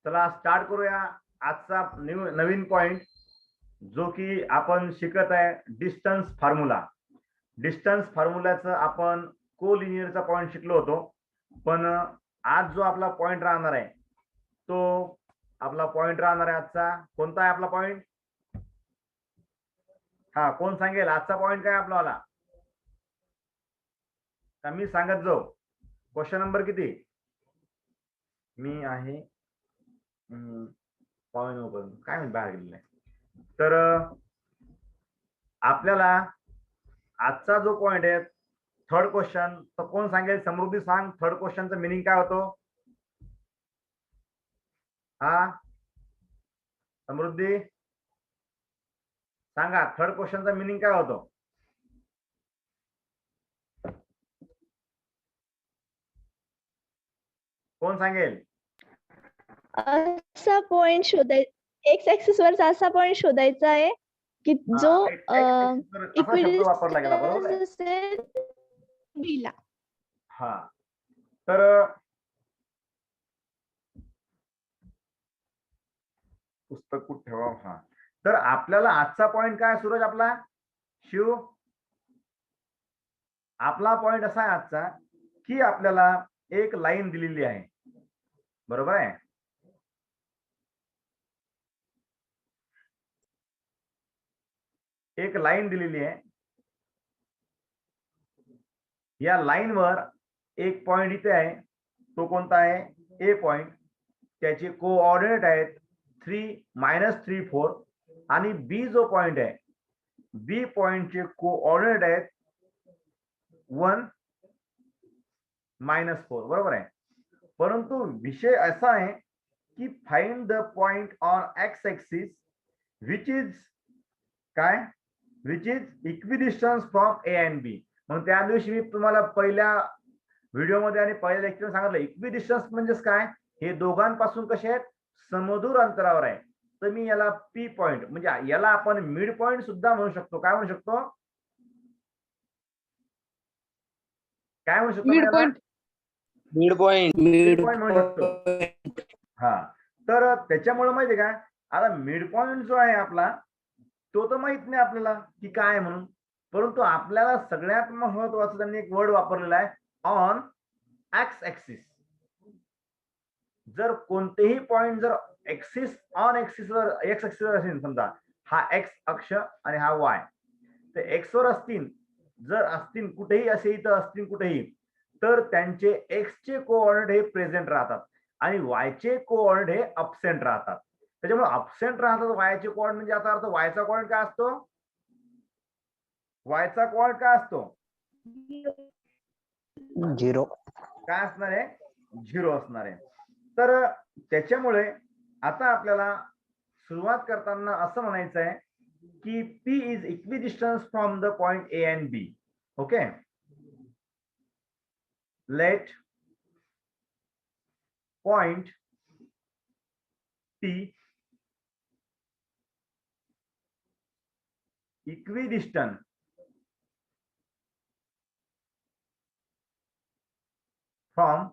चला स्टार्ट करूया आजचा नवीन पॉइंट, जो की आपण शिकत आहे डिस्टन्स फॉर्म्युला. डिस्टन्स फॉर्म्युलाचं आपण कोलिनियरचा पॉइंट शिकलो होतो, पण आज जो आपला पॉइंट राहणार आहे तो आपला पॉइंट राहणार आहे आजचा. कोणता आहे आपला पॉइंट? हा, कोण सांगेल आजचा पॉइंट काय आपला? का मी सांगत जाऊ? क्वेश्चन नंबर किती? मी आहे पॉइंट काय म्हणते बाहेर गेलेलं आहे. तर आपल्याला आजचा जो पॉइंट आहे थर्ड क्वेश्चन, तर कोण सांगेल? समृद्धी सांग, थर्ड क्वेश्चनचं मिनिंग काय होतो? हा, समृद्धी सांगा, थर्ड क्वेश्चनचा मिनिंग काय होतो? कोण सांगेल? असा पॉइंट शोधायचा, एक्स ऍक्सिस वरचा असा पॉइंट शोधायचा आहे की जो असा शब्द वापरला गेला, बरोबर आहे? असेल B ला. हा, तर पुस्तक कुठे ठेवा? हा, तर आपल्याला आजचा पॉइंट काय सूरज? आपला शिव, आपला पॉइंट असा आहे आजचा की आपल्याला एक लाईन दिलेली आहे, बरोबर आहे? एक लाईन दिलेली आहे. या लाईनवर एक पॉइंट इथे आहे, तो कोणता आहे? ए पॉइंट. त्याचे कोऑर्डिनेट आहेत 3, -3, 4. आणि बी जो पॉइंट आहे, बी पॉइंटचे कोऑर्डिनेट आहेत 1, -4, बरोबर आहे? परंतु विषय असा आहे की find the point on X axis which is काय? Which is equidistance from A and B. मग त्या दिवशी मी तुम्हाला पहिल्या व्हिडिओमध्ये आणि पहिल्या लेक्चर सांगितलं इक्विडिस्टन्स म्हणजेच काय, हे दोघांपासून कसे आहेत? समदूर अंतरावर आहे. तर मी याला पी पॉइंट, म्हणजे याला आपण मिड पॉइंट सुद्धा म्हणू शकतो. काय म्हणू शकतो? काय म्हणू शकतो? मिड पॉइंट म्हणू शकतो. हा, तर त्याच्यामुळे माहितीये का, आता मिड पॉइंट जो आहे आपला तो तर माहित नाही आपल्याला की काय आहे म्हणून, परंतु आपल्याला सगळ्यात महत्वाचं त्यांनी एक वर्ड वापरलेला आहे, ऑन एक्स ऍक्सिस. जर कोणतेही पॉइंट जर एक्सिस ऑन एक्सिसवर, एक्स ऍक्सिसवर असेल, समजा हा एक्स अक्ष आणि हा वाय, तर एक्स वर असतील, जर असतील कुठेही, असे इथं असतील कुठेही, तर त्यांचे एक्सचे कोऑर्डिनेट हे प्रेझेंट राहतात आणि वायचे कोऑर्डिनेट हे अबसेंट राहतात. त्याच्यामुळे अबसेंट राहतात वायचे कोऑर्डिनेट, म्हणजे याचा अर्थ वायचा कोऑर्डिनेट काय असतो? वायचा कोऑर्डिनेट काय असतो? 0. काय असणार आहे? 0 असणार आहे. तर त्याच्यामुळे आता आपल्याला सुरुवात करताना असं म्हणायचं आहे की P is equidistance from the point A and B. Okay, let point P equidistance from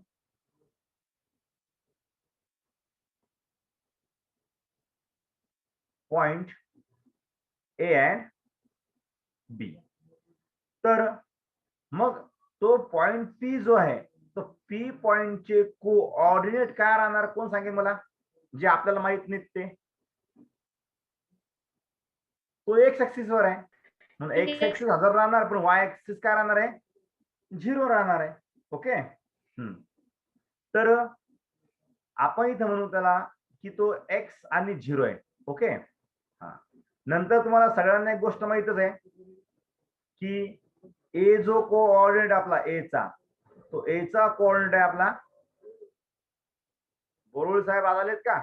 point A and B. तर मग तो पॉइंट पी जो आहे, तो पी पॉइंटचे कोऑर्डिनेट काय राहणार? कोण सांगेल मला, जे आपल्याला माहित नाहीत ते? तो एक्स ऍक्सिस वर आहे, म्हणून एक्स ऍक्सिस 1000 राहणार, पण वाय ऍक्सिस काय राहणार आहे? 0 राहणार आहे. ओके, तर आपण इथं म्हणू त्याला की तो एक्स आणि 0 आहे. ओके, हा. नंतर तुम्हाला सगळ्यांना एक गोष्ट माहितच आहे की ए जो कोऑर्डिनेट आपला ए चा, तो ए चा कोऑर्डिनेट आहे आपला, बोरुळ साहेब आलेत का?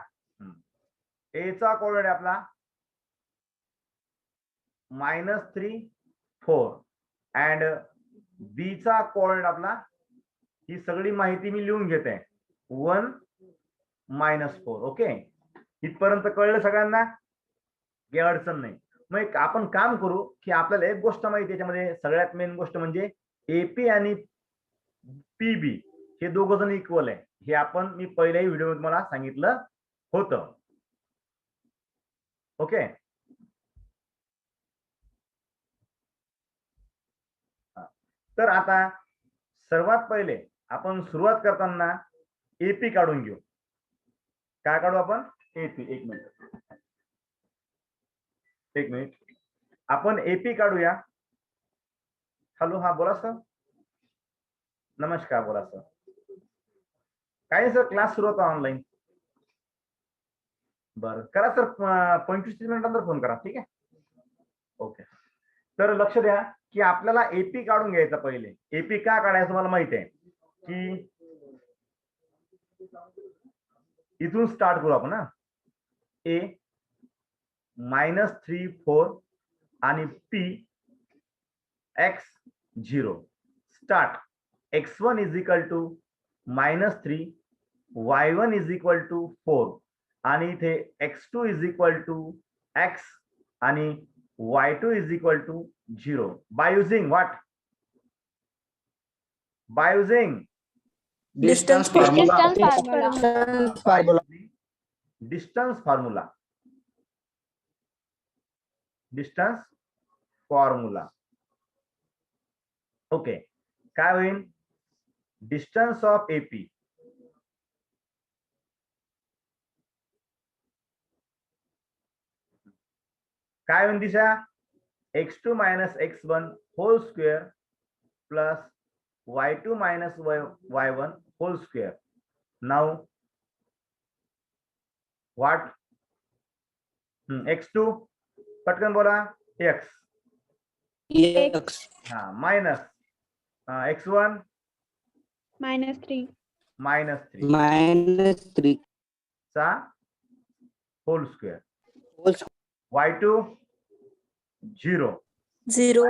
ए चा कोऑर्डिनेट आहे आपला -3, 4 अँड बी चा कोऑर्डिनेट आपला, ही सगळी माहिती मी लिहून घेते, 1, -4. ओके, इथपर्यंत कळलं सगळ्यांना? काही अडचण नाही. मग आपण काम करू की आपल्याला एक गोष्ट माहिती, त्याच्यामध्ये सगळ्यात मेन गोष्ट म्हणजे एपी आणि पीबी हे दोघ जण इक्वल आहे. हे आपण मी पहिल्याही व्हिडिओ मध्ये मला सांगितलं होतं. ओके. तर आता सर्वात पहिले आपण सुरुवात करताना एपी काढून घेऊ. काय काढू आपण? एपी. एक मिनिट आपण एपी काढूया. हॅलो, हा बोला सर. नमस्कार, बोला सर. काय सर, क्लास सुरू होता ऑनलाईन. बरं करा सर, 25-30 मिनिटांनंतर फोन करा. ठीक आहे. ओके. तर लक्ष द्या की आपल्याला एपी काढून घ्यायचा पहिले. एपी का काढायचं मला माहिती आहे की इथून स्टार्ट करू आपण. ए -3 4 आणि P x0 start. x1 is equal to -3, y1 is equal to 4 आणि इथे x2 is equal to x आणि y2 is equal to 0 by using what? By using Distance formula. Distance formula. Distance formula. Okay. काय होईल? Distance of AP काय होईल Disha? x2 - x1 whole square plus y2 - y1 whole square. Now what? x2 पटकन बोला. x. X. हा minus x1 -3 -3 चा hole square. whole square. y2 0 0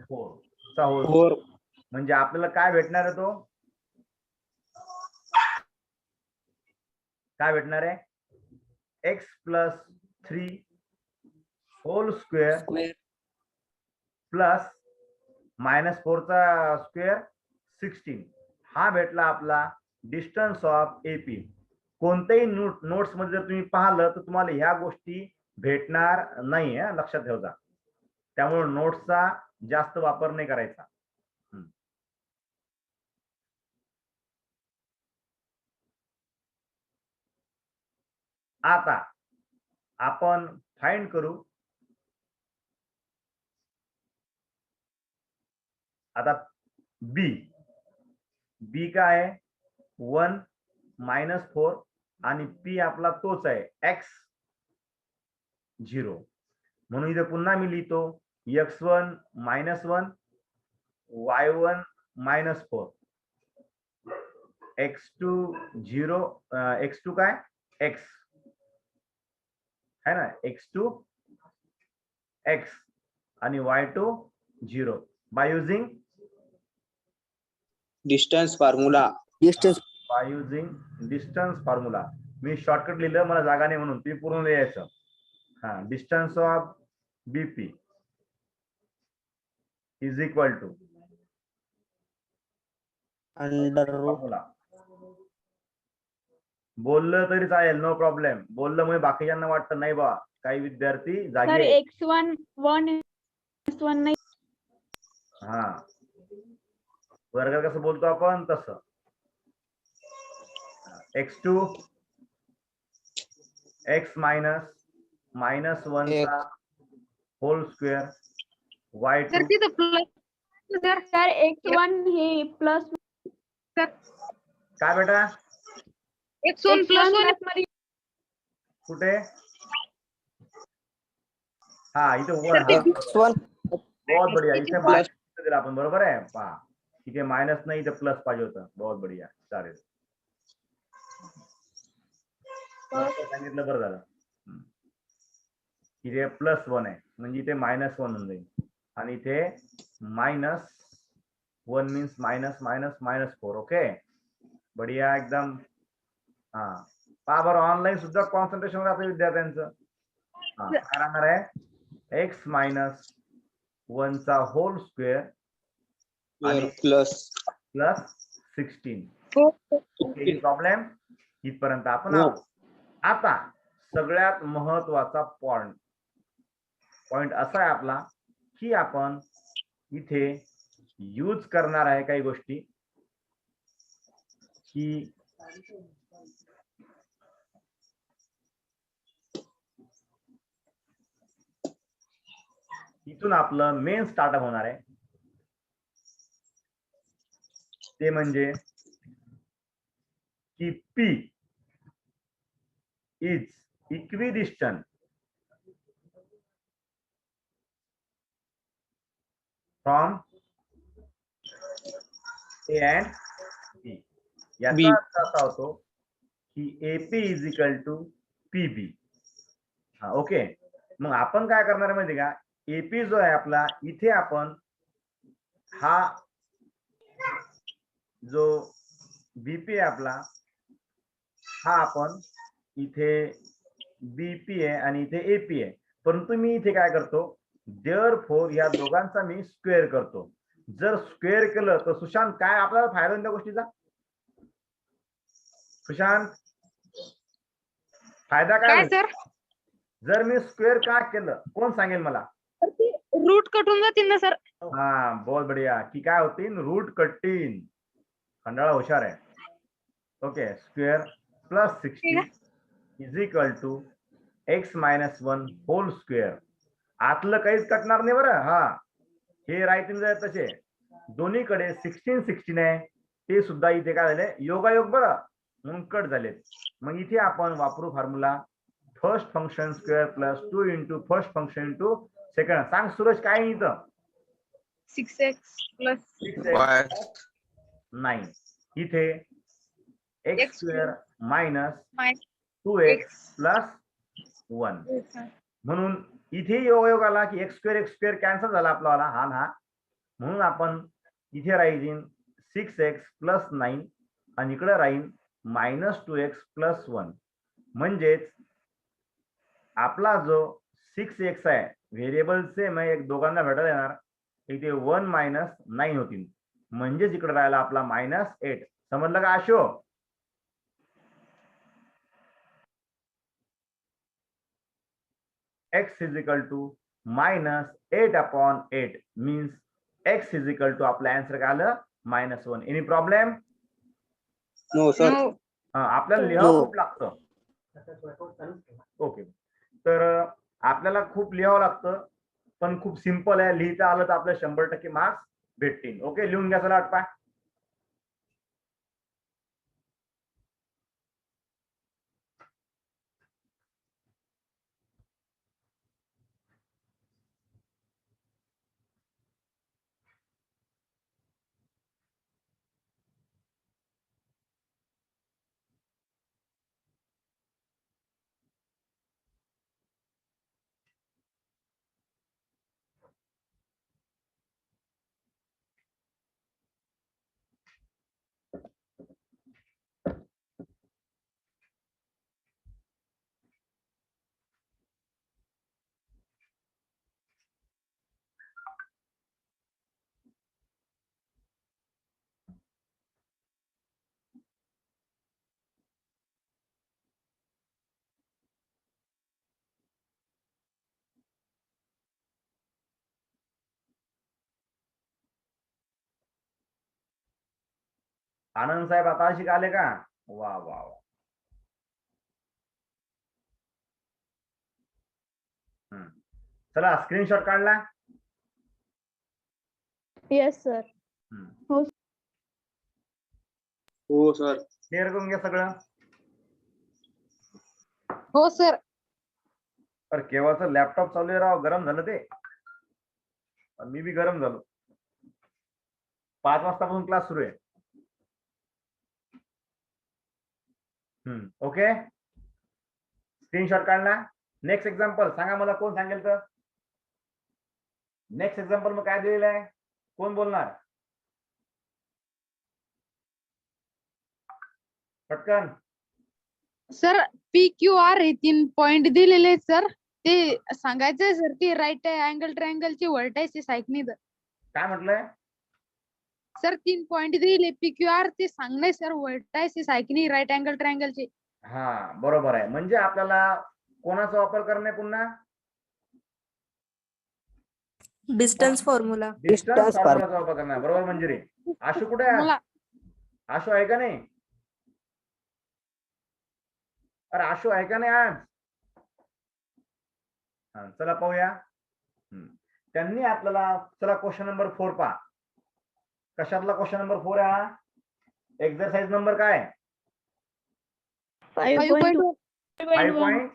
4 चा hole. 4 म्हणजे आपल्याला काय भेटणार आहे? तो काय भेटणार आहे? x + 3 whole square square plus -4 चा स्क्वेअर 16. हा भेटला आपला डिस्टन्स ऑफ एपी. कोणत्याही नोट्स मध्ये जर तुम्ही पाहिलं तर तुम्हाला ह्या गोष्टी भेटणार नाही. लक्षात ठेवा. त्यामुळे नोट्सचा जास्त वापर नाही करायचा. आता आपण फाइंड करू. आता बी काय आहे? 1 -4 आणि पी आपला तोच आहे x0. म्हणून इथे पुन्हा मी लिहितो x1 -1 y1 -4 x2 0 x2 काय? x है ना, x2 x आणि y2 0 by using distance formula. By using distance formula. मी शॉर्टकट लिहिलं, मला जागा नाही म्हणून. तुम्ही पूर्ण लिहायचं. हा, distance of BP is equal to formula. बोललं तरी चालेल, नो प्रॉब्लेम. बोललं म्हणजे बाकीच्यांना वाटतं नाही बा काही विद्यार्थी जागे. सर x1 1 नाही. हा, वर्गात कसं बोलतो आपण तसं. x2 x -1 चा hole square y2 sir x1 हे प्लस काय बेटा? x1 प्लस मध्ये कुठे? हा, इथे वर. X1 बहुत बढ़िया. इथे मायनस दिला आपण, बरोबर आहे. पहा, इथे मायनस नाही, इथे प्लस पाहिजे होतं. बहुत बढ़िया. चालेल, सांगितलं बरं झालं. इथे +1 आहे म्हणजे इथे -1 होऊन जाईल आणि इथे -1 मीन्स -4. ओके, बढिया एकदम. हा, पहा बरं, ऑनलाईन सुद्धा कॉन्सन्ट्रेशन राहतं विद्यार्थ्यांचं. हा, काय राहणार आहे? x -1 चा होल स्क्वेअर आणि plus +16. प्रॉब्लेम इथपर्यंत आपण हो. आहोत. आता सगळ्यात महत्वाचा पॉइंट असा आहे आपला की आपण इथे यूज करणार आहे काही गोष्टी की इथून आपलं मेन स्टार्टअप होणार आहे ते म्हणजे की P is equidistant from A and B. याचा अर्थ असा होतो की AP is equal to PB. हा ओके. मग आपण काय करणार माहिती का, AP जो आहे आपला, इथे आपण हा जो BP आहे आपला, हा आपण इथे BP आहे आणि इथे AP आहे. परंतु मी इथे काय करतो, देअरफॉर या दोघांचा मी स्क्वेअर करतो. जर स्क्वेअर केलं तर सुशांत काय आपल्याला फायदा होईल त्या गोष्टीचा? सुशांत फायदा काय होईल? सर जर मी स्क्वेअर का केलं, कोण सांगेल मला? रूट कटून जातील ना सर. हा बहुत बढिया. की काय होतील? रूट कट्टीन. खंडाळा हुशार आहे. Okay. Square plus 60 is equal to x minus 1 whole square. आतलं काहीच कटणार नाही बरं. हा हे राहतील जर तसे दोन्हीकडे 16 आहे ते सुद्धा इथे काय झाले योगायोग बरं म्हणून कट झालेत. मग इथे आपण वापरू formula first function square plus 2 into first function into second. सांग सूरज काय इथं? 6x प्लस 6x 9 इथे x square minus 2x plus 1 म्हणून इथे योगायोग आला की x स्क्वेअर कॅन्सल झाला आपला हा ना. म्हणून आपण इथे राहील 6x प्लस 9 आणि इकडे राहील मायनस 2x प्लस 1. म्हणजेच आपला जो 6x आहे व्हेरिएबल सेम आहे, एक दोघांना भेटायला येणार, इथे 1 मायनस 9 होतील. म्हणजेच इकडे राहिला आपला -8. समजलं का आशो? x is equal to -8/8 means x is equal to आपला आन्सर काय आलं -1. Any problem? No sir. आपल्याला लिहावं खूप लागतं. ओके. तर आपल्याला खूप लिहावं लागतं पण खूप सिंपल आहे. लिहिता आलं तर आपल्याला 100% मार्क्स भेटतील. ओके. लिहून घ्या चला आटपा. आनंद साहेब आता शिकाले का? वा वा वा. चला स्क्रीनशॉट काढला? Yes sir. हो सर. क्लिअर करून घ्या सगळं. हो सर. तर केव्हाच लॅपटॉप चालू आहे राव, गरम झालं ते. मी बी गरम झालो. 5 वाजतापासून क्लास सुरू आहे. ओके. स्क्रीनशॉट काढला? नेक्स्ट एक्झाम्पल सांगा मला, कोण सांगेल तर? नेक्स्ट एक्झाम्पल मग काय दिलेलं आहे, कोण बोलणार? पटकन. सर PQR हे 3 पॉइंट दिलेले आहेत सर. ते सांगायचंय सर की राईट अँगल ट्रायंगलची व्हर्टायसिस आहे की नाही. काय म्हटलंय सर 3 पॉइंट दिले PQR, ते सांगणे सर व्हर्टायसिस आहे की नाही राईट अँगल ट्रायंगलची. हा बरोबर आहे. म्हणजे आपल्याला कोणाचा वापर करणे पुन्हा डिस्टन्स फॉर्म्युला. डिस्टन्स Distance फॉर्म्युलाचा वापर करणार. बरोबर मंजिरी. आशू कुठे आहे? मला आशू आहे का नाही? अरे आशू आहे का नाही आज? हा, चला पाहूया. त्यांनी आपल्याला चला क्वेश्चन नंबर 4 पहा. कशातला क्वेश्चन नंबर 4 आहे हा? एक्सरसाइज नंबर काय? 5.1.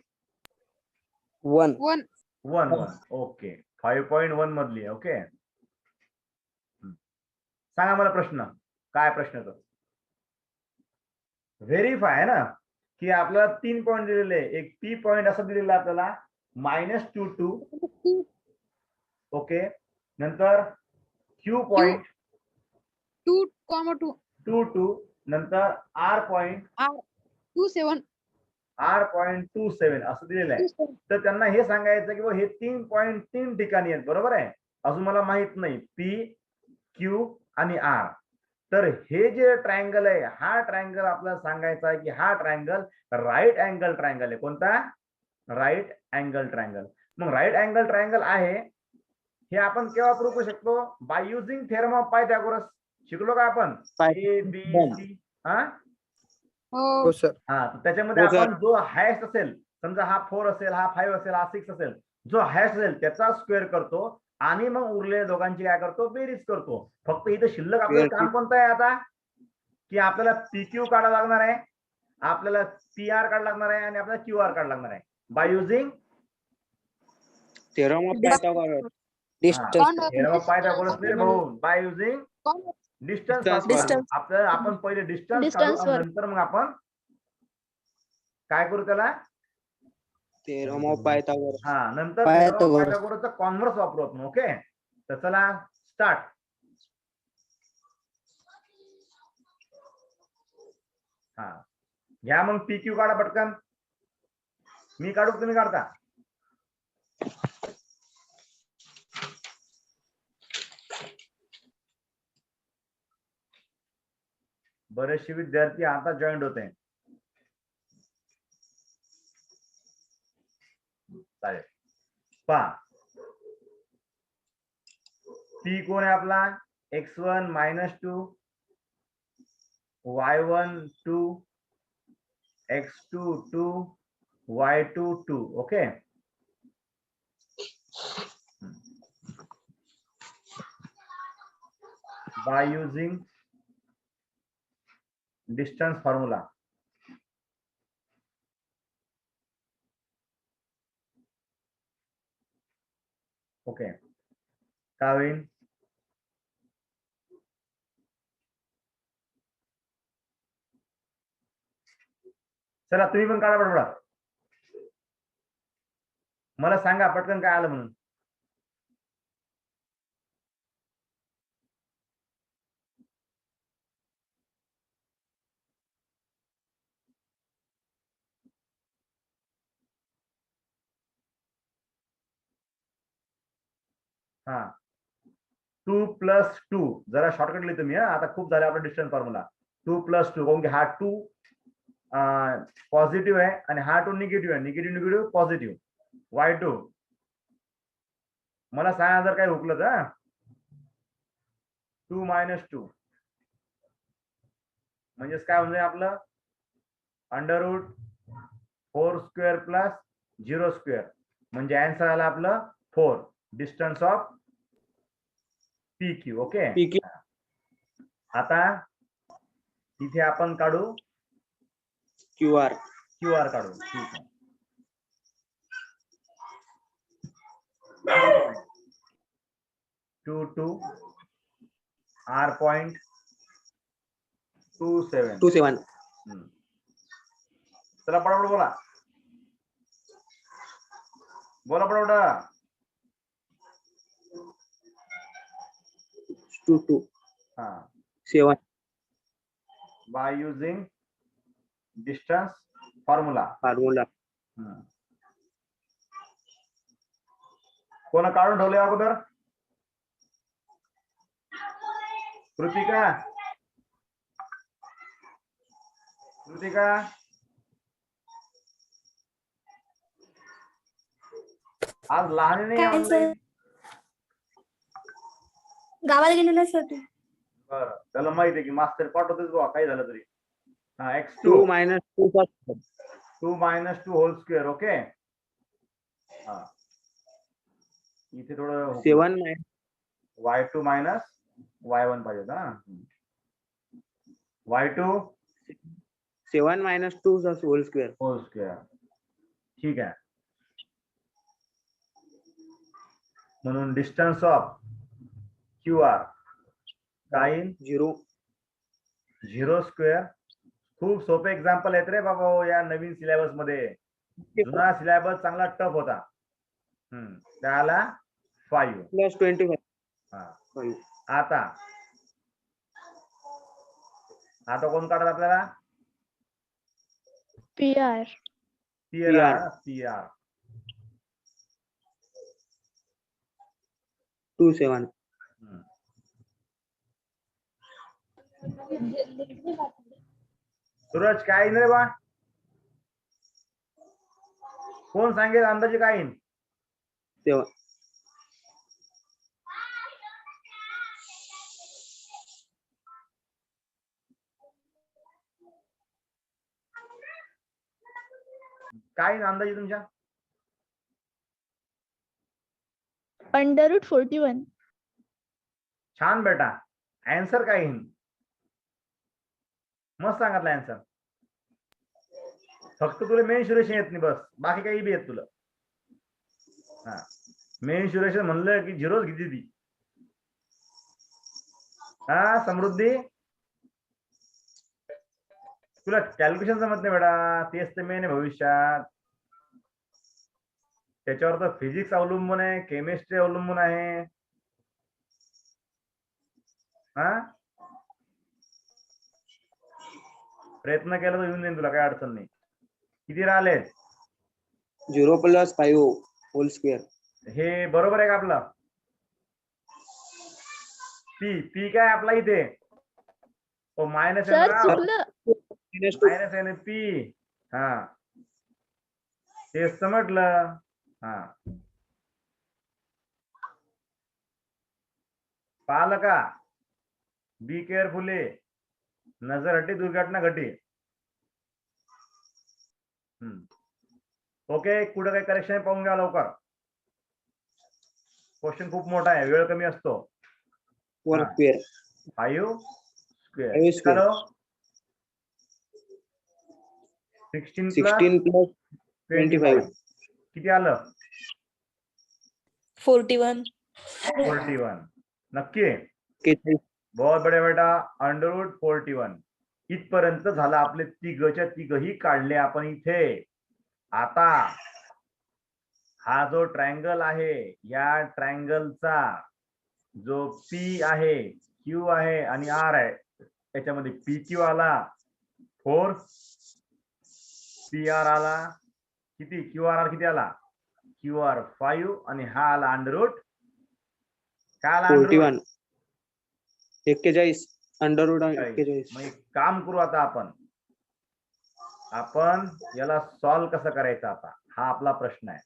1. 5.1 ओके. 5.1 मधली ओके. सांगा मला प्रश्न काय प्रश्न तो व्हेरीफाय आहे ना की आपल्याला 3 पॉईंट दिलेले. एक पी पॉईंट असं दिलेलं आहे आपल्याला -2 ओके. नंतर क्यू पॉईंट 2,2 2 नंतर आर पॉईंट 27 R.27 असं दिलेलं आहे. तर त्यांना हे सांगायचं की हे 3 पॉईंट 3 ठिकाणी आहेत. बरोबर आहे. अजून मला माहित नाही पी क्यू आणि आर. तर हे जे ट्रायंगल आहे हा ट्रायंगल आपल्याला सांगायचा आहे की हा ट्रायंगल राईट अँगल ट्रायंगल आहे. कोणता? Right angle triangle. मग राईट अँगल ट्रायंगल आहे हे आपण केव्हा प्रूव्ह करू शकतो? By using theorem of Pythagoras. शिकलो का आपण? A B C. हा हो सर. हा त्याच्यामध्ये हो, सर. आपण जो हायस्ट असेल समजा हा 4 असेल हा 5 असेल हा 6 असेल जो हायस्ट असेल त्याचा स्क्वेअर करतो आणि मग उरलेल्या दोघांची काय करतो? बेरीज करतो. फक्त इथे शिल्लक आपल्याला काम कोणतं आहे आता की आपल्याला पीक्यू काढावं लागणार आहे, आपल्याला पी आर काढावं लागणार आहे आणि आपल्याला क्यू आर काढावं लागणार आहे by using Theorem of Pythagoras. By using distance Distance formula. आपल्याला आपण पहिले डिस्टन्स काढू Distance आणि वर. नंतर मग आपण काय करू त्याला? Theorem of Pythagoras. हा नंतर Pythagoras. पायथागोरसचा कॉन्व्हर्स वापरू आपण. ओके. तर चला स्टार्ट. हा घ्या मग पी क्यू काढा पटकन. मी काढू तुम्ही काढता? बरेचसे विद्यार्थी आता जॉईंट होते. चालेल पहा पी कोण आहे आपला? x1 -2 y1 2 x2 2 y2 2 okay. By using distance formula. Okay. काय होईल? चला तुम्ही पण काढा बरोबर. मला सांगा पटकन काय आलं म्हणून. हा 2 + 2 जरा शॉर्टकट लिहितो मी. आता खूप झाले आपला डिस्टन्स फॉर्म्युला. 2 + 2 कारण की हा 2 पॉझिटिव्ह आहे आणि हा 2 निगेटिव्ह आहे. Negative positive y2. मला सांगा जर काही हुकलं तर 2 - 2 म्हणजेच काय म्हणजे आपलं √4² + 0² म्हणजे आन्सर आला आपलं 4 distance of P Q. Okay. PQ. आता इथे आपण काढू QR. क्यू आर काढू. ठीक आहे. 2 2 R.27. 27. चला पटापट बोला. बोला पटापट. 2 2 हा 7. By using distance formula. Formula. कोण काढून ठेवले अगोदर? कृतिका आज लहान नाही काय ऑनलाईन. गावाला गेलेला सर तू. बरं, त्याला माहिती आहे की मास्तर पाठवतोच बुवा काही झालं तरी. हा x2 2 minus 2 चा square. 2 minus 2 whole square. Okay. हा इथे थोडं 7 minus y2 मायनस y1 पाहिजे होता ना. y2 7 minus 2 चा whole square. Hole square. ठीक आहे. म्हणून distance of QR sine 0. 0 square. खूप सोपे एक्झाम्पल आहेत रे बाबा हो या नवीन सिलेबस मध्ये. जुना सिलेबस चांगला टफ होता. त्याला 5. Plus 25. हा 5. आता कोण काढत आपल्याला. PR. PR 2 7. सूरज काय येईन रे बा. कोण सांगेल अंदाजे काय येईन. 7. काय येईन अंदाजे तुमच्या. √41. छान बेटा. आन्सर काय येईन. मस्त सांगितलं आन्सर. फक्त तुला मेन्शुरेशन येत नाही बस. बाकी काही बी येत तुला. हा मेन्शुरेशन म्हणलं की झिरोच घेते ती. हा समृद्धी तुला कॅल्क्युलेशन जमत नाही बेटा. तेच तर मेन आहे भविष्यात. त्याच्यावर तर फिजिक्स अवलंबून आहे, केमिस्ट्री अवलंबून आहे. हा प्रयत्न केला तर येऊन जाईल तुला, काही अडचण नाही. किती राहिले. 0 plus 5 whole square. हे बरोबर आहे का आपलं. पी काय आपला इथे मायनस आहे सर ना. चुकलं. Minus 2. मायनस आहे ना पी. हा तेच तर म्हटलं. हा पाहिलं का. Be carefully. नजर हटी दुर्घटना घटी. ओके. कुठं काही करेक्शन पाहून घ्या लवकर. क्वेश्चन खूप मोठा आहे, वेळ कमी असतो. 4 square. 5 स्क्वेअर. 5 square. 16 16 plus 25. किती आलं. 41. 41. नक्की. 41. बहुत बढिया बेटा. √41 इथपर्यंत झालं. आपले तिघच्या तिघही काढले आपण इथे. आता हा जो ट्रायंगल आहे या ट्रायंगलचा जो P आहे, Q आहे आणि R आहे, याच्यामध्ये PQ आला 4, PR आला किती, QR किती आला, QR 5 आणि हा आला अंडररूट काय आला 41. 41. अंडररूट 41. मग एक काम करू आता आपण याला सॉल्व्ह कसं करायचं आता, हा आपला प्रश्न आहे.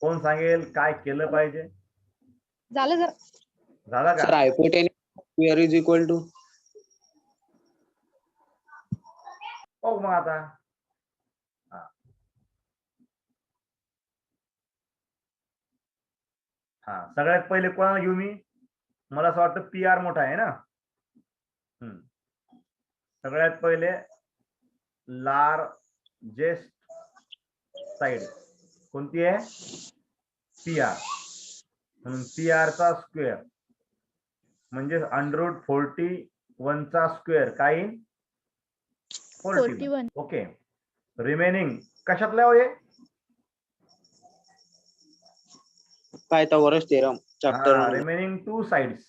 कोण सांगेल काय केलं पाहिजे. झालं सर. झाला Sir, का. hypotenuse square is equal to. हो मग आता हा सगळ्यात पहिले कोणाला घेऊ मी. मला असं वाटतं PR मोठा आहे ना. सगळ्यात पहिले लार्जेस्ट साइड कोणती आहे, PR. म्हणून PR चा स्क्वेअर म्हणजे √41 चा स्क्वेअर काय 41. ओके. रिमेनिंग कशातलं होय. Pythagoras theorem chapter 1. Remaining 2 sides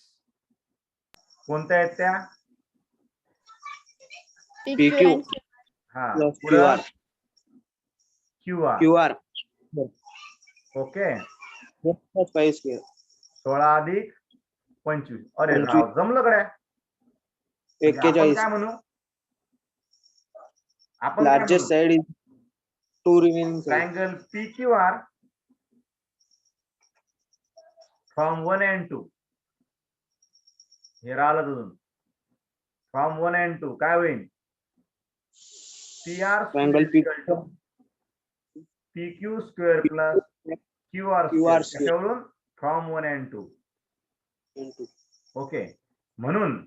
कोणत्या आहेत त्या. PQ हा plus QR. QR. Okay. 5 square. 16 अधिक 25. अरे 25. राव जमलं कडे. आपण 41. काय म्हणू, आपण Largest side is 2 remaining sides. Triangle PQR from 1 and 2 हे राहिलं अजून फ्रॉम 1 and 2 काय होईल PR Triangle PQ square plus QR QR square कशावरून फ्रॉम 1 and 2 ओके म्हणून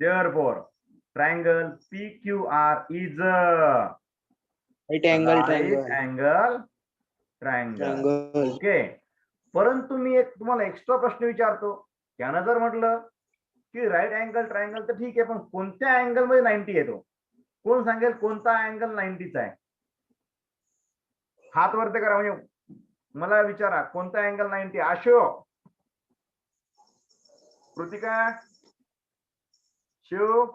therefore triangle PQR is a right angle right angle triangle okay परंतु मी एक तुम्हाला एक्स्ट्रा प्रश्न विचारतो त्यानं जर म्हटलं की राईट अँगल ट्रायंगल तर ठीक आहे पण कोणत्या अँगल मध्ये 90 येतो कोण सांगेल कोणता अँगल 90चा आहे हात वरती करा म्हणजे मला विचारा कोणता अँगल 90 आशो Kritika Shiv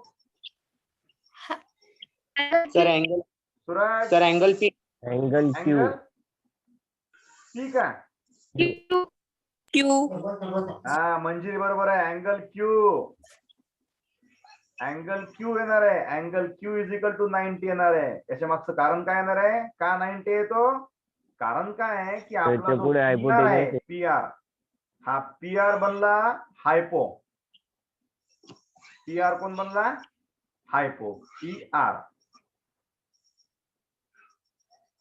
sir angle Suraj sir angle P angle Q angle ठीक आहे क्यू हा मंजिरी बरोबर आहे अँगल क्यू येणार आहे angle Q is equal to 90 येणार आहे याच्या मागचं कारण काय येणार आहे का 90 येतो कारण काय आहे की आपला जो पुढे PR hypotenuse आहे आहे. PR हा PR बनला हायपो PR कोण बनला हायपो PR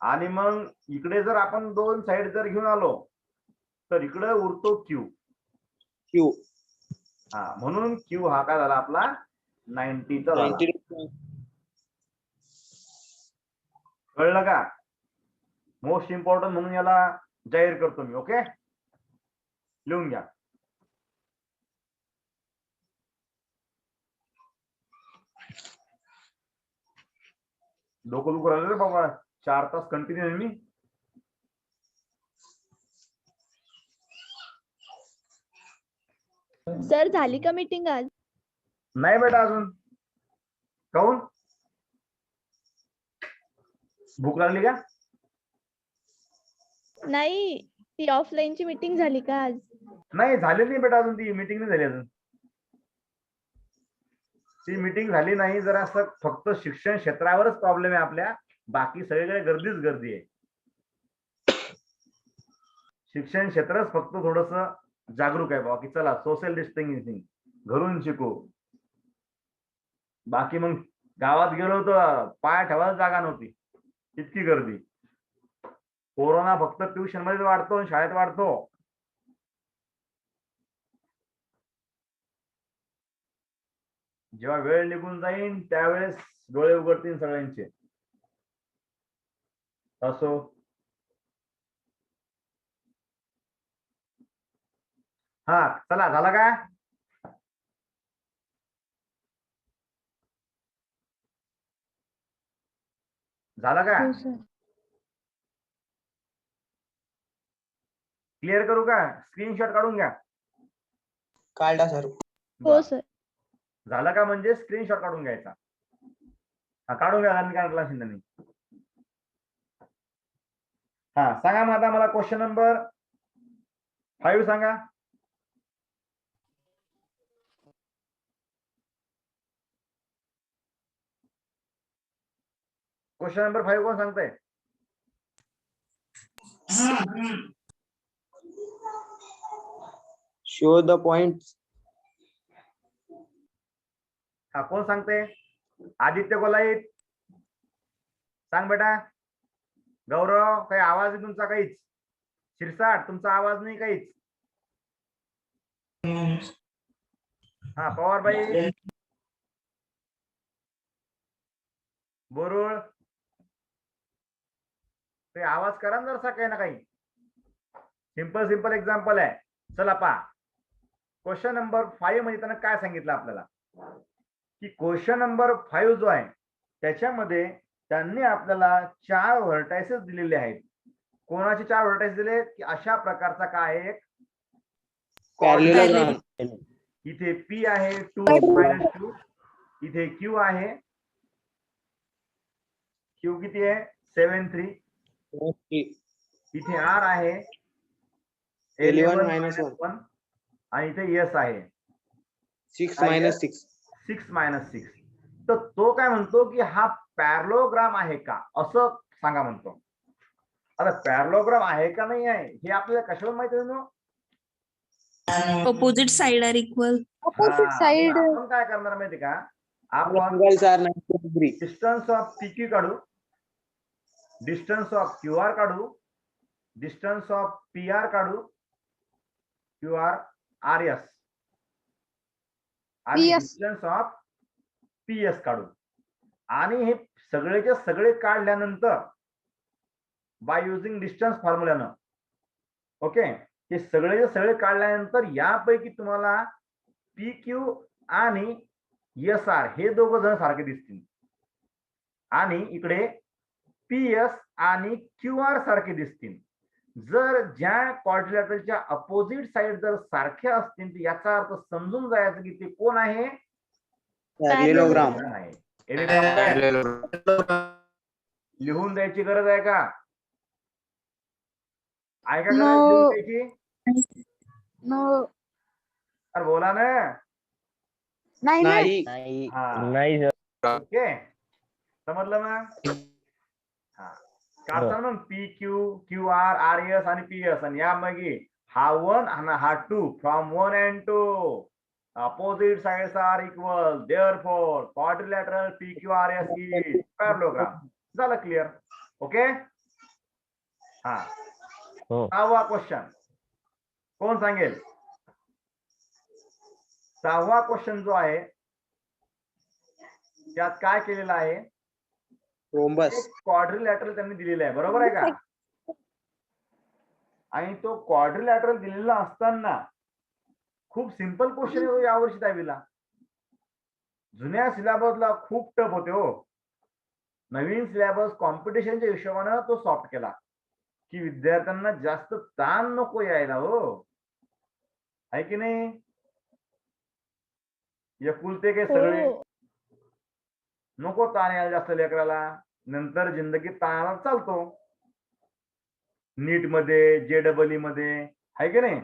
आणि मग इकडे जर आपण दोन साइड जर घेऊन आलो तर इकडे उरतो क्यू क्यू हा म्हणून क्यू हा काय झाला आपला 90चा झाला 90 कळलं का मोस्ट इम्पॉर्टंट म्हणून याला जाहीर करतो मी ओके लिहून घ्या डोकं दुखू राहिलं रे बाबा 4 तास कंटिन्यू आहे मी सर झाली का मीटिंग आज नाही बेटा अजून काहून भूक लागली का नाही ती ऑफलाईनची मीटिंग झाली का आज नाही झाली नाही बेटा अजून ती मीटिंग नाही झाली अजून ती मीटिंग झाली नाही जरा असं फक्त शिक्षण क्षेत्रावरच प्रॉब्लेम आहे आपल्या बाकी सगळीकडे गर्दीच गर्दी आहे शिक्षण क्षेत्रच फक्त थोडस जागरूक आहे बाबा की चला सोशल डिस्टन्सिंग घरून शिकू बाकी मग गावात गेलो तर पाय ठेवायला जागा नव्हती इतकी गर्दी कोरोना फक्त ट्युशन मध्ये वाढतो आणि शाळेत वाढतो जेव्हा वेळ निघून जाईन त्यावेळेस डोळे उघडतील सगळ्यांचे असो हा चला झाला का झालं का हो सर क्लिअर करू का स्क्रीनशॉट काढून घ्या काढला सर हो सर झालं का म्हणजे स्क्रीनशॉट काढून घ्यायचा हा काढून घ्या आणि काढला असेल त्यांनी हा सांगा मग आता मला क्वेश्चन नंबर 5 सांगा क्वेश्चन नंबर 5 कोण सांगताय शो द पॉइंट हा कोण सांगते आदित्य गोलाईत सांग बेटा गौरव काही आवाज आहे तुमचा काहीच शिरसाट तुमचा आवाज नाही काहीच हा पवारबाई बोरुळ ते आवाज करा ना जरसा काही ना काही सिंपल एक्झाम्पल आहे चला पा क्वेश्चन नंबर 5 मध्ये त्यानं काय सांगितलं आपल्याला की क्वेश्चन नंबर 5 जो आहे त्याच्यामध्ये त्यांनी आपल्याला 4 व्हर्टायसेस दिलेले आहेत कोणाचे 4 व्हर्टायसेस दिले की अशा प्रकारचा काय एक पॅरलेलोग्राम इथे P आहे 2 इथे Q आहे Q किती आहे 7 3 इथे R आहे 11 -1 आणि इथे S आहे 6 -6 6 तर तो काय म्हणतो की हा पॅरलोग्राम आहे का असं सांगा म्हणतो आता पॅरलोग्राम आहे का नाही आहे हे आपल्याला कशावर माहिती आहे Opposite side are equal. Opposite side आपण काय करणार माहिती का, आपण angles are 90 degree. Distance of PQ काढू, डिस्टन्स ऑफ QR काढू, डिस्टन्स ऑफ PR काढू, QRRS आणि PS. डिस्टन्स ऑफ PS काढू. आणि हे सगळेचे सगळे काढल्यानंतर बाय युजिंग डिस्टन्स फॉर्म्युल्यानं, ओके, हे सगळेचे सगळे काढल्यानंतर यापैकी तुम्हाला PQ आणि SR हे दोघं जण सारखे दिसतील आणि इकडे PS आणि QR सारखे दिसतील. जर ज्या क्वाड्रिलॅटरलच्या अपोजिट साइड जर सारख्या असतील तर याचा अर्थ समजून जायचं की ते कोण आहे, Parallelogram. आहे. लिहून द्यायची गरज आहे का? आहे का गरज No. लिहून द्यायची? नो अरे बोला ना. नाही ना नाही. हा. ओके, समजलं ना? हा, काढताना मग PQ, QR, RS आणि PS आणि या मग हा 1 आणि हा 2 from 1 and 2 opposite sides are equal, therefore quadrilateral PQRS is parallelogram. झालं क्लिअर? ओके. हा, 6वा क्वेश्चन कोण सांगेल? 6वा क्वेश्चन जो आहे त्यात काय केलेलं आहे, Rhombus. क्वाड्रिलॅटरल त्यांनी दिलेला आहे, बरोबर आहे का? आणि तो क्वाड्रिलॅटरल दिलेला असताना खूप सिंपल क्वेश्चन आहे यावर्षी 10वीला. जुन्या सिलेबसला खूप टफ होते हो. नवीन सिलेबस कॉम्पिटिशनच्या हिशोबानं तो सॉफ्ट केला की विद्यार्थ्यांना जास्त ताण नको यायला हो, आहे की नाही? एकुलते के सगळे हो. नको ताण यायला जास्त लेकराला, नंतर जिंदगीत ताणाला चालतो. नीट मध्ये, JEE मध्ये, आहे की नाही?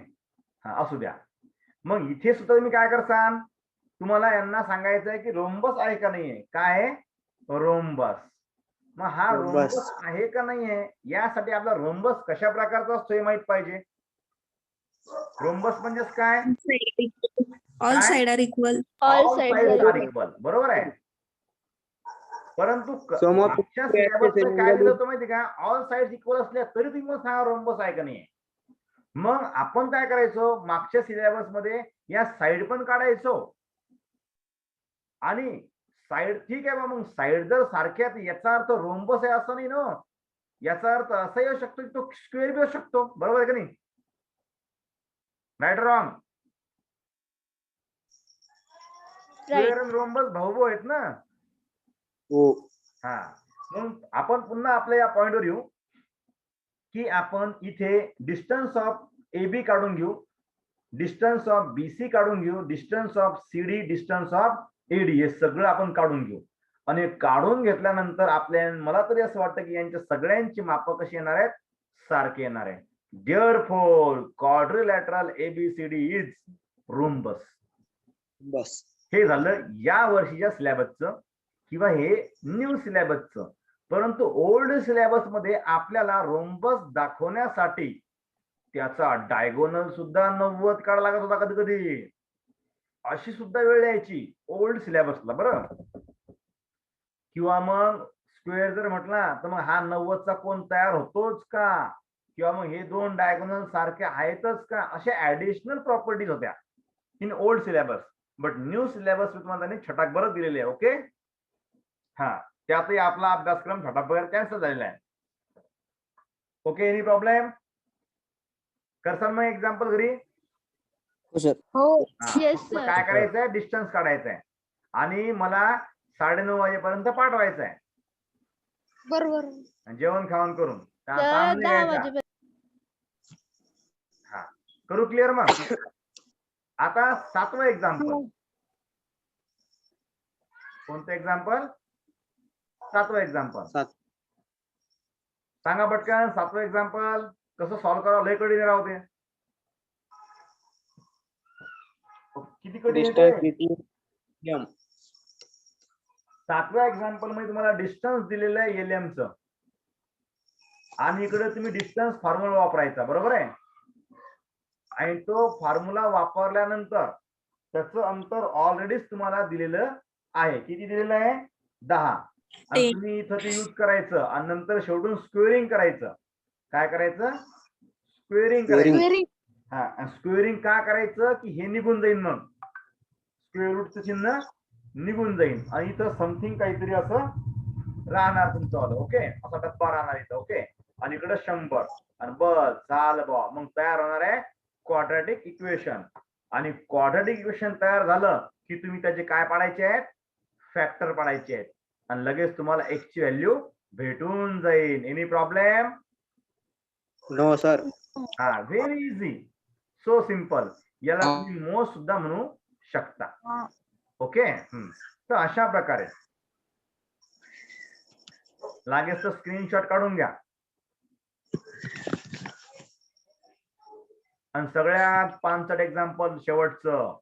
हा, असू द्या. मग इथे सुद्धा तुम्ही काय करसान, तुम्हाला यांना सांगायचं आहे की रोम्बस आहे का नाहीये. काय आहे? रोम्बस. मग हा रोम्बस. रोम्बस आहे का नाहीये यासाठी आपला रोम्बस कशा प्रकारचा असतो हे माहित पाहिजे. रोम्बस म्हणजेच काय? All काय? side are equal. All All sides sides are are equal. बरोबर आहे. परंतु Sum of मागच्या squares सिलेबस चे काय angle दिलं होतं माहिती का, ऑल साइड इक्वल असल्या तरी तुम्ही मला सांगा रोम्बस आहे का नाही. मग आपण काय करायचो, मागच्या सिलेबस मध्ये या साइड पण काढायचो आणि साइड ठीक आहे बा, मग साइड जर सारख्या याचा अर्थ रोम्बस आहे असं नाही ना. याचा अर्थ असा येऊ शकतो की तो स्क्वेअर बी असू शकतो, बरोबर आहे का नाही? Right wrong? स्क्वेअर आणि रोम्बस भाऊ आहेत ना. हो. हा, मग आपण पुन्हा आपल्या या पॉइंटवर येऊ की आपण इथे डिस्टन्स ऑफ AB काढून घेऊ, डिस्टन्स ऑफ BC काढून घेऊ, distance of CD, distance of AD हे सगळं आपण काढून घेऊ. आणि काढून घेतल्यानंतर आपल्या मला तरी असं वाटतं की यांच्या सगळ्यांची माप कशी येणार आहेत, सारखे येणार आहे. Therefore quadrilateral ABCD is rhombus. बस. हे झालं या वर्षीच्या सिलेबसचं किंवा हे न्यू सिलेबसचं. परंतु ओल्ड सिलेबस मध्ये आपल्याला रोम्बस दाखवण्यासाठी त्याचा डायगोनल सुद्धा 90 काढा लागत होता कधी कधी. अशी सुद्धा वेळ यायची ओल्ड सिलेबसला, बरं. किंवा मग स्क्वेअर जर म्हटला तर मग हा 90चा कोण तयार होतोच का, किंवा मग हे दोन डायगोनल सारखे आहेतच का, अशा ऍडिशनल प्रॉपर्टीज होत्या in old syllabus. But new syllabus तुम्हाला त्यांनी छटाकभर दिलेले आहे. ओके. हा, त्यातही आपला अभ्यासक्रम छटाकभर कॅन्सल झालेला आहे. Okay, any problem? करसान मग एक्झाम्पल घरी. हो सर. हो हा, Yes, फक्त sir. काय करायचंय, डिस्टन्स काढायचं आहे आणि मला 9:30 वाजेपर्यंत पाठवायचं आहे बरोबर. जेवण खावण करून. तर ताण नाही 10 घ्यायचा. वाजेपर्यंत. हा, करू क्लिअर मग. आता 7वं एक्झाम्पल. कोणतं एक्झाम्पल? 7वं एक्झाम्पल. 7. सांगा पटकन 7वं एक्झाम्पल कसं सॉल्व्ह करावं. लय कडी राहते. किती कडी डिस्टन्स येते? between M. 7व्या एक्झाम्पल मध्ये तुम्हाला डिस्टन्स दिलेलं आहे LM चं आणि इकडे तुम्ही डिस्टन्स फॉर्म्युला वापरायचा, बरोबर आहे. आणि तो फॉर्म्युला वापरल्यानंतर त्याचं अंतर ऑलरेडीच तुम्हाला दिलेलं आहे. किती दिलेलं आहे? 10. आणि 10. तुम्ही इथं ते यूज करायचं आणि नंतर शेवटून स्क्वेअरिंग करायचं. काय करायचं? स्क्वेअरिंग करायचं. Squaring. हा, स्क्वेअरिंग का करायचं की हे निघून जाईल, मग स्क्वेअर रूटचं चिन्ह निघून जाईल आणि इथं समथिंग काहीतरी असं राहणार तुमचं. ओके, असा डब्बा राहणार इथं. ओके, आणि इकडे 100 आणि बस झालं बा. मग तयार होणार आहे क्वाड्रॅटिक इक्वेशन. आणि क्वाड्रॅटिक इक्वेशन तयार झालं की तुम्ही त्याचे काय पाडायचे आहेत? फॅक्टर पाडायचे आहेत आणि लगेच तुम्हाला x ची व्हॅल्यू भेटून जाईल. Any problem? No sir. हा, व्हेरी इझी, सो सिंपल. याला तुम्ही मोस्ट सुद्धा म्हणू शकता. ओके, तर अशा प्रकारे लागेल तर स्क्रीनशॉट काढून घ्या. आणि सगळ्यात पांचट एक्झाम्पल शेवटचं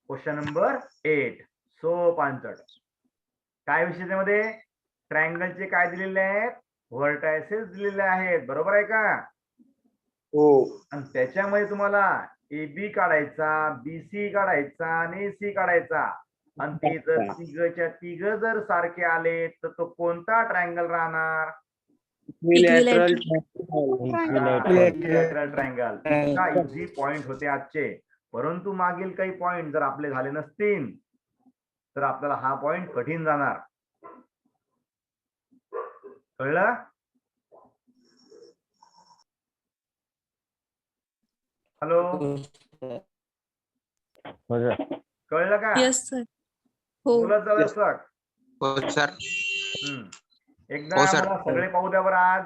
क्वेश्चन नंबर 8. सो पांचट. काय विषय त्यामध्ये? ट्रायंगलचे काय दिलेले आहेत? व्हर्टायसेस दिलेले आहेत. बरोबर आहे का? हो. आणि त्याच्यामध्ये तुम्हाला AB काढायचा, BC काढायचा आणि AC काढायचा. आणि ते जर तिघच्या तिघ जर सारखे आले तर तो कोणता ट्रायंगल राहणार? Equilateral. Equilateral triangle. इतका इझी पॉइंट होते आजचे. परंतु मागील काही पॉइंट जर आपले झाले नसतील तर आपल्याला हा पॉइंट कठीण जाणार. कळलं? हॅलो, कळलं का? Yes sir. हो. बोलत जा सर. हो सर. एकदा हो, सर. मला सगळे पाहू द्या बरं. आज